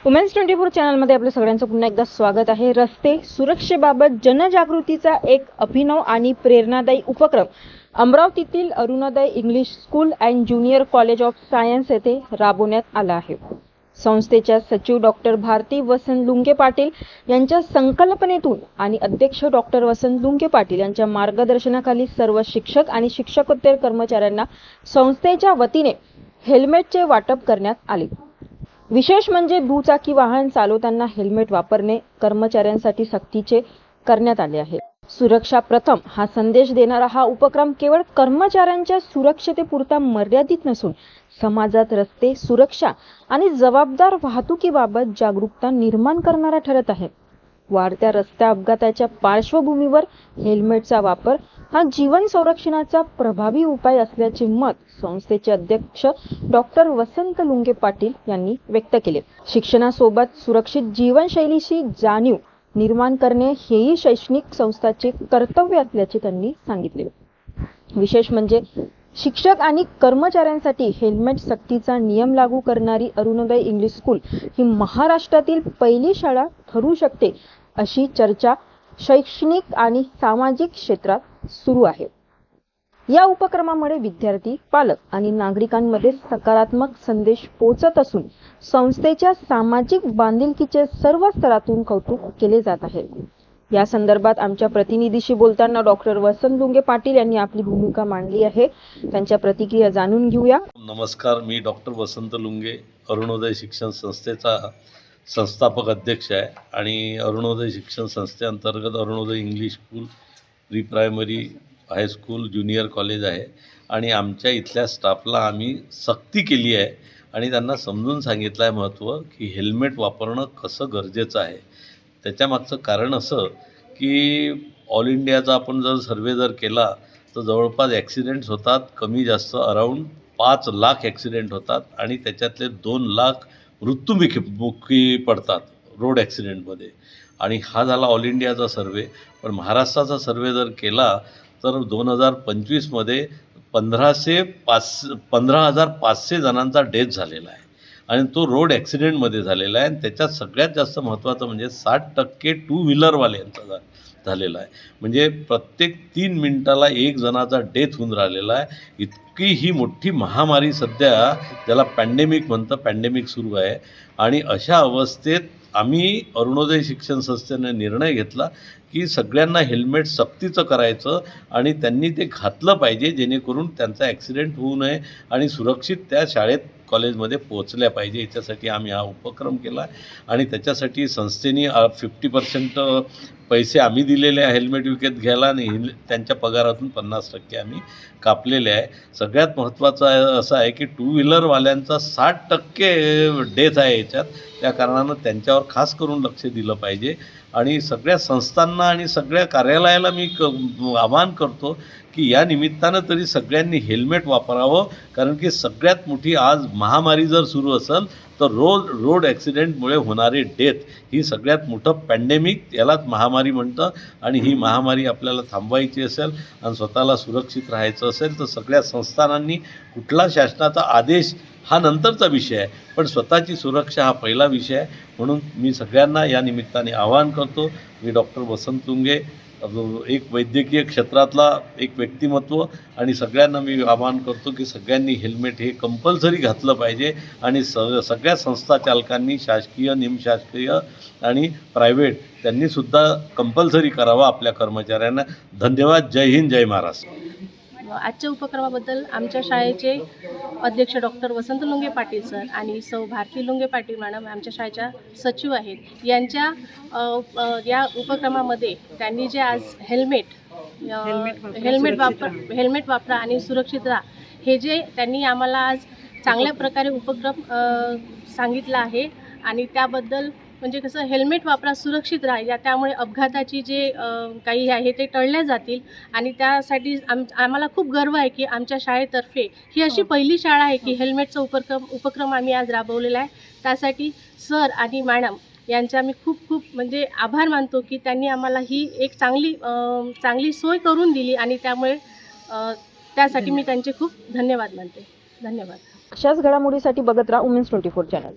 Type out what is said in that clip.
Women's 24 चॅनलमध्ये आपल्या सगळ्यांचं पुन्हा एकदा स्वागत आहे। रस्ते सुरक्षेबाबत जनजागृतीचा एक अभिनव आणि प्रेरणादायी उपक्रम अमरावतीतील Arunoday English school and junior college of science येथे राबवण्यात आला आहे। संस्थेच्या सचिव डॉक्टर भारती वसंत लुंगे पाटील यांच्या संकल्पनेतून आणि अध्यक्ष डॉक्टर वसंत लुंगे पाटील यांच्या मार्गदर्शनाखाली सर्व शिक्षक आणि शिक्षकोत्तर कर्मचाऱ्यांना संस्थेच्या वतीने हेल्मेटचे वाटप करण्यात आले। विशेष म्हणजे दुचाकी वाहन चालवताना हेल्मेट वापरणे कर्मचाऱ्यांसाठी सक्तीचे करण्यात आले आहे। सुरक्षा प्रथम हा संदेश देणारा हा उपक्रम केवळ कर्मचाऱ्यांच्या सुरक्षतेपुरता मर्यादित नसून समाजात रस्ते सुरक्षा आणि जबाबदार वाहतुकीबाबत जागरूकता निर्माण करणारा ठरत आहे। वाढत्या रस्ते अपघाताच्या पार्श्वभूमीवर हेल्मेटचा वापर हा जीवन संरक्षणाचा प्रभावी उपाय असल्याचे मत संस्थेचे अध्यक्ष डॉक्टर वसंत लुंगे पाटील यांनी व्यक्त केले। शिक्षणासोबत सुरक्षित जीवनशैलीची जाणीव निर्माण करणे हेही शैक्षणिक संस्थांचे कर्तव्य असल्याचे त्यांनी सांगितले। विशेष म्हणजे शिक्षक आणि कर्मचाऱ्यांसाठी हेल्मेट सक्तीचा नियम लागू करणारी अरुणोदय इंग्लिश स्कूल ही महाराष्ट्रातील पहिली शाळा ठरू शकते अशी चर्चा शैक्षणिक आणि सामाजिक क्षेत्रात सुरू आहे। या उपक्रमामुळे विद्यार्थी, पालक आणि नागरिकांमध्ये सकारात्मक संदेश पोहोचत असून संस्थेच्या सामाजिक बांधिलकीचे सर्व स्तरातून कौतुक केले जात आहे। या संदर्भात आमच्या प्रतिनिधीशी बोलताना डॉक्टर वसंत लुंगे पाटील यांनी आपली भूमिका मांडली आहे। त्यांच्या प्रतिक्रिया जाणून घेऊया। नमस्कार, मी डॉक्टर वसंत लुंगे अरुणोदय शिक्षण संस्थेचा संस्थापक अध्यक्ष आहे आणि अरुणोदय शिक्षण संस्थेअंतर्गत Arunoday English school, pre primary, high school, junior college आहे आणि आमच्या इथल्या स्टाफला आम्ही सक्ती केली आहे आणि त्यांना समजून सांगितलं आहे महत्त्व की हेल्मेट वापरणं कसं गरजेचं आहे। त्याच्यामागचं कारण असं की ऑल इंडियाचा आपण जर सर्वे केला तर जवळपास ॲक्सिडेंट्स होतात कमी जास्त अराऊंड 5 लाख ॲक्सिडेंट होतात आणि त्याच्यातले 2 लाख मृत्युमुखी पडतात रोड ॲक्सिडेंटमध्ये। आणि हा झाला ऑल इंडियाचा सर्वे। पण महाराष्ट्राचा सर्वे जर केला तर 2025मध्ये 15,500 जणांचा डेथ झालेला आहे आणि तो रोड ॲक्सिडेंटमध्ये झालेला आहे। आणि त्याच्यात सगळ्यात जास्त महत्त्वाचं म्हणजे 60% टू व्हीलरवाल्यांचा झालेला आहे। म्हणजे प्रत्येक 3 मिनिटाला 1 जणाचा डेथ होऊन राहिलेला आहे। इतकी ही मोठी महामारी सध्या ज्याला पॅन्डेमिक म्हणतं, पॅन्डेमिक सुरू आहे आणि अशा अवस्थेत आम्ही अरुणोदय शिक्षण संस्थेने निर्णय घेतला की सगळ्यांना हेल्मेट सक्तीचं करायचं आणि त्यांनी ते घातलं पाहिजे जेणेकरून त्यांचा ॲक्सिडेंट होऊ नये आणि सुरक्षित त्या शाळेत कॉलेजमध्ये पोहोचल्या पाहिजे। याच्यासाठी आम्ही हा उपक्रम केला आणि त्याच्यासाठी संस्थेने 50% पैसे आम्ही दिलेले आहे हेल्मेट विकत घ्यायला आणि त्यांच्या पगारातून 50% आम्ही कापलेले आहे। सगळ्यात महत्त्वाचं असं आहे की टू व्हीलरवाल्यांचा 60% डेथ आहे याच्यात, त्या कारणानं त्यांच्यावर खास करून लक्ष दिलं पाहिजे। आणि सगळ्या संस्थांना आणि सगळ्या कार्यालयाला मी आवाहन करतो की या निमित्तानं तरी सगळ्यांनी हेल्मेट वापरावं, कारण की सगळ्यात मोठी आज महामारी जर सुरू असेल तर रोड ॲक्सिडेंटमुळे होणारी डेथ ही सगळ्यात मोठं पॅन्डेमिक, यालाच महामारी म्हणतं। आणि ही महामारी आपल्याला थांबवायची असेल आणि स्वतःला सुरक्षित राहायचं असेल तर सगळ्या संस्थानांनी कुठला शासनाचा आदेश हा नंतरचा विषय आहे, पण स्वतःची सुरक्षा हा पहिला विषय आहे। म्हणून मी सगळ्यांना या निमित्ताने आवाहन करतो। मी डॉक्टर वसंत लुंगे, एक वैद्यकीय क्षेत्रातला एक व्यक्तिमत्व, आणि सगळ्यांना मी आवाहन करतो की सगळ्यांनी हेल्मेट हे कंपल्सरी घातलं पाहिजे आणि सगळ्या संस्था चालकांनी, शासकीय, निमशासकीय आणि प्रायव्हेट, त्यांनीसुद्धा कंपल्सरी करावं आपल्या कर्मचाऱ्यांना। धन्यवाद। जय हिंद, जय महाराष्ट्र। आजच्या उपक्रमाबद्दल आमच्या शाळेचे अध्यक्ष डॉक्टर वसंत लुंगे पाटील सर आणि सौ भारती लुंगे पाटील मॅडम आमच्या शाळेच्या सचिव आहेत, यांच्या या उपक्रमामध्ये त्यांनी जे आज हेल्मेट वापरा आणि सुरक्षित राहा हे जे त्यांनी आम्हाला आज चांगल्या प्रकारे उपक्रम सांगितला आहे आणि त्याबद्दल म्हणजे कसं हेल्मेट वापरा, सुरक्षित राहा, त्यामुळे अपघाताची जे काही आहे ते टळल्या जातील आणि त्यासाठी आम्हाला खूप गर्व आहे की आमच्या शाळेतर्फे ही अशी पहिली शाळा आहे की हेल्मेटचा उपक्रम आम्ही आज राबवलेला आहे। त्यासाठी सर आणि मॅडम यांचे आम्ही खूप म्हणजे आभार मानतो की त्यांनी आम्हाला ही एक चांगली सोय करून दिली आणि त्यामुळे त्यासाठी मी त्यांचे खूप धन्यवाद मानते। धन्यवाद। अशाच घडामोडीसाठी बघत राहा वुमेन्स 24 चॅनल।